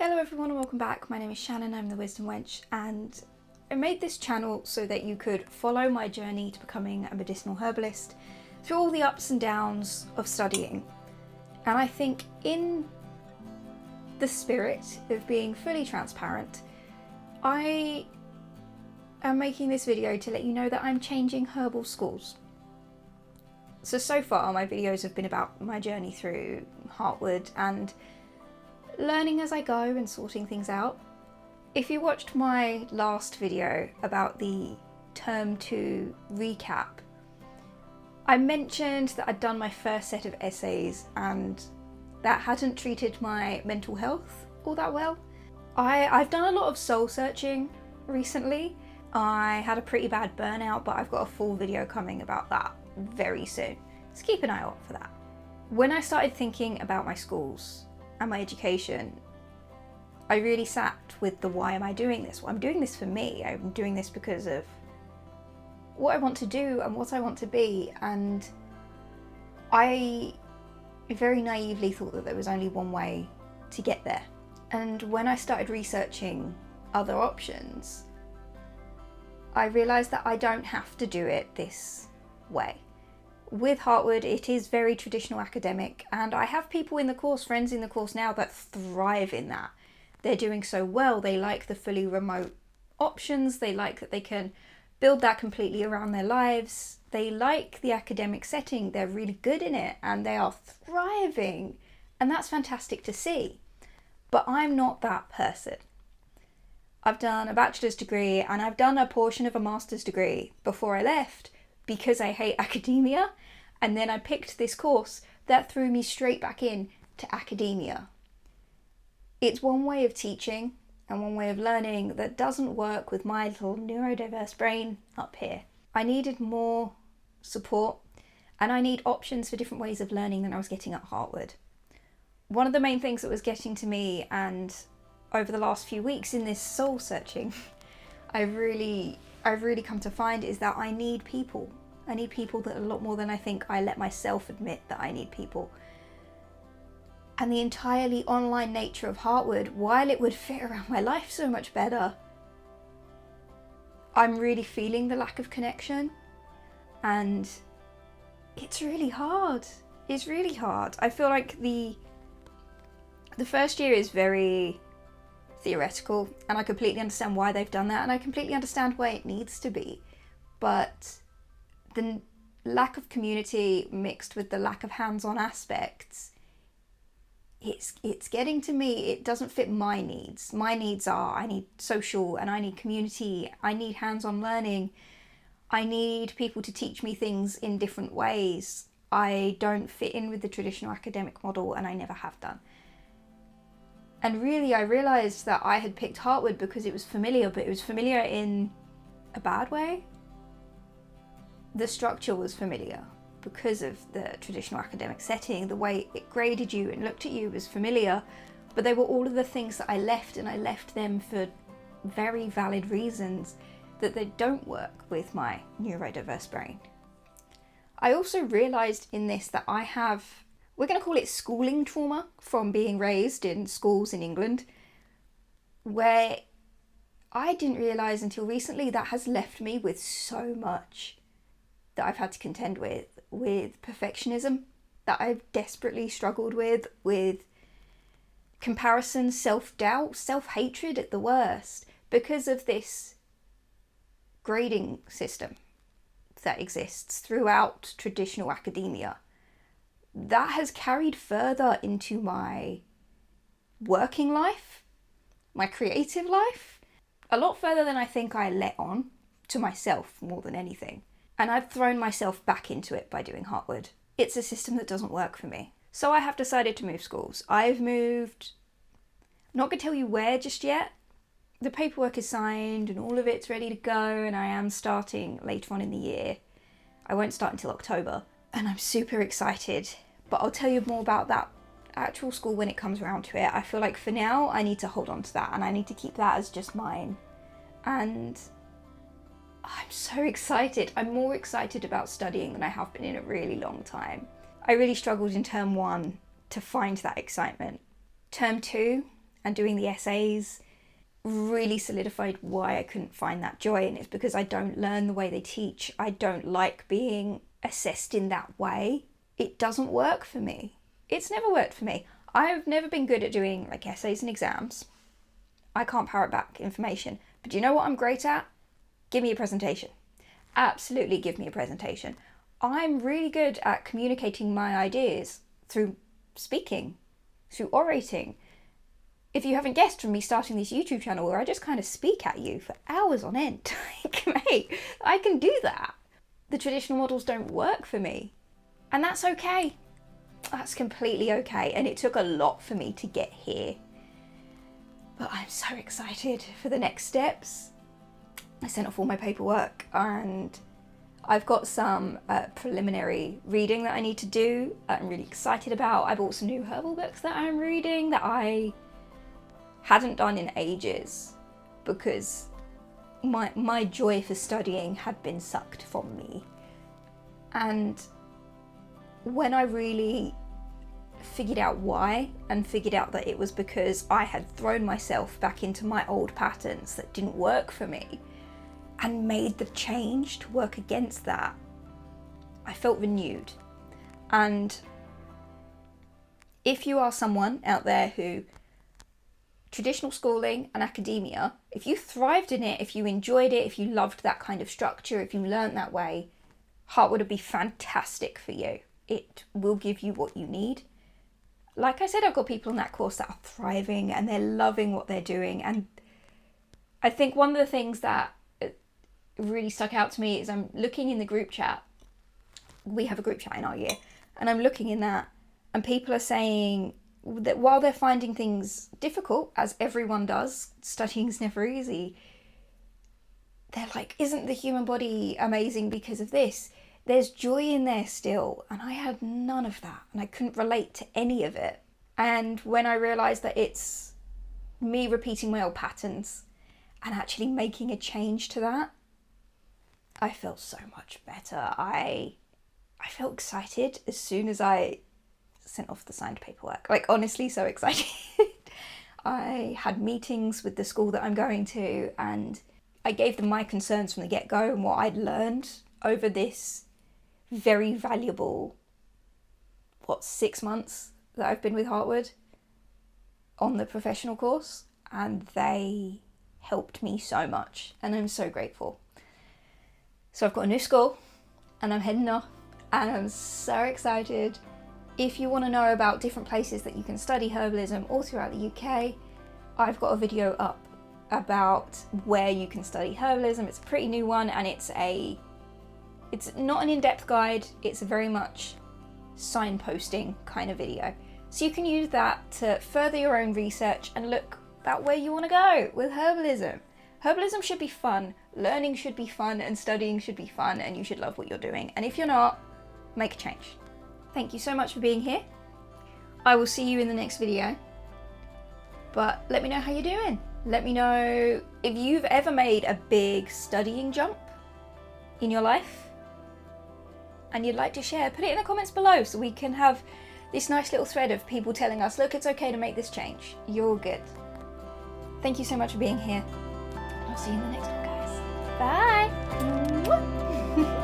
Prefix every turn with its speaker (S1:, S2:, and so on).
S1: Hello everyone and welcome back. My name is Shannon, I'm the Wisdom Wench, and I made this channel so that you could follow my journey to becoming a medicinal herbalist through all the ups and downs of studying. And I think in the spirit of being fully transparent, I am making this video to let you know that I'm changing herbal schools. So far my videos have been about my journey through Heartwood and learning as I go and sorting things out. If you watched my last video about the term 2 recap, I mentioned that I'd done my first set of essays and that hadn't treated my mental health all that well. I've done a lot of soul searching recently. I had a pretty bad burnout, but I've got a full video coming about that very soon, so keep an eye out for that. When I started thinking about my schools and my education, I really sat with the why am I doing this? Well, I'm doing this for me. I'm doing this because of what I want to do and what I want to be, and I very naively thought that there was only one way to get there. And when I started researching other options, I realised that I don't have to do it this way. With Heartwood, it is very traditional academic, and I have people in the course, friends in the course now, that thrive in that. They're doing so well. They like the fully remote options. They like that they can build that completely around their lives. They like the academic setting. They're really good in it and they are thriving. And that's fantastic to see. But I'm not that person. I've done a bachelor's degree and I've done a portion of a master's degree before I left because I hate academia. And then I picked this course that threw me straight back in to academia. It's one way of teaching and one way of learning that doesn't work with my little neurodiverse brain up here. I needed more support and I need options for different ways of learning than I was getting at Heartwood. One of the main things that was getting to me, and over the last few weeks in this soul searching, I've really come to find, is that I need people. I need people that a lot more than I think I let myself admit that I need people. And the entirely online nature of Heartwood, while it would fit around my life so much better, I'm really feeling the lack of connection. And it's really hard. It's really hard. I feel like the first year is very theoretical, and I completely understand why they've done that, and I completely understand why it needs to be. But the lack of community mixed with the lack of hands-on aspects, it's getting to me. It doesn't fit my needs. My needs are, I need social and I need community. I need hands-on learning. I need people to teach me things in different ways. I don't fit in with the traditional academic model, and I never have done. And really, I realised that I had picked Heartwood because it was familiar, but it was familiar in a bad way. The structure was familiar because of the traditional academic setting. The way it graded you and looked at you was familiar, but they were all of the things that I left, and I left them for very valid reasons that they don't work with my neurodiverse brain. I also realised in this that I have, we're going to call it schooling trauma from being raised in schools in England, where I didn't realise until recently that has left me with so much that I've had to contend with perfectionism that I've desperately struggled with comparison, self-doubt, self-hatred at the worst, because of this grading system that exists throughout traditional academia. That has carried further into my working life, my creative life, a lot further than I think I let on to myself more than anything. And I've thrown myself back into it by doing Heartwood. It's a system that doesn't work for me. So I have decided to move schools. I've moved, I'm not going to tell you where just yet. The paperwork is signed and all of it's ready to go, and I am starting later on in the year. I won't start until October, and I'm super excited. But I'll tell you more about that actual school when it comes around to it. I feel like for now I need to hold on to that, and I need to keep that as just mine. And I'm so excited. I'm more excited about studying than I have been in a really long time. I really struggled in term 1 to find that excitement. Term 2 and doing the essays really solidified why I couldn't find that joy. And it's because I don't learn the way they teach. I don't like being assessed in that way. It doesn't work for me. It's never worked for me. I've never been good at doing like essays and exams. I can't parrot back information. But do you know what I'm great at? Give me a presentation. Absolutely give me a presentation. I'm really good at communicating my ideas through speaking, through orating. If you haven't guessed from me starting this YouTube channel where I just kind of speak at you for hours on end, like, mate, I can do that. The traditional models don't work for me. And that's okay. That's completely okay. And it took a lot for me to get here. But I'm so excited for the next steps. I sent off all my paperwork and I've got some preliminary reading that I need to do that I'm really excited about. I bought some new herbal books that I'm reading that I hadn't done in ages because my joy for studying had been sucked from me. And when I really figured out why, and figured out that it was because I had thrown myself back into my old patterns that didn't work for me and made the change to work against that, I felt renewed. And if you are someone out there who, traditional schooling and academia, if you thrived in it, if you enjoyed it, if you loved that kind of structure, if you learned that way, Heartwood would be fantastic for you. It will give you what you need. Like I said, I've got people in that course that are thriving and they're loving what they're doing. And I think one of the things that really stuck out to me is I'm looking in the group chat. We have a group chat in our year, and I'm looking in that, and people are saying that while they're finding things difficult, as everyone does, studying's never easy, they're like, isn't the human body amazing because of this? There's joy in there still. And I had none of that, and I couldn't relate to any of it. And when I realised that it's me repeating my old patterns and actually making a change to that, I felt so much better. I felt excited as soon as I sent off the signed paperwork. Like, honestly, so excited. I had meetings with the school that I'm going to, and I gave them my concerns from the get-go and what I'd learned over this very valuable, 6 months that I've been with Heartwood on the professional course, and they helped me so much, and I'm so grateful. So I've got a new school and I'm heading off, and I'm so excited. If you want to know about different places that you can study herbalism all throughout the UK, I've got a video up about where you can study herbalism. It's a pretty new one, and it's not an in-depth guide, it's a very much signposting kind of video. So you can use that to further your own research and look about where you want to go with herbalism. Herbalism should be fun, learning should be fun, and studying should be fun, and you should love what you're doing. And if you're not, make a change. Thank you so much for being here. I will see you in the next video. But let me know how you're doing. Let me know if you've ever made a big studying jump in your life and you'd like to share. Put it in the comments below so we can have this nice little thread of people telling us, look, it's okay to make this change. You're all good. Thank you so much for being here. I'll see you in the next one, guys. Bye.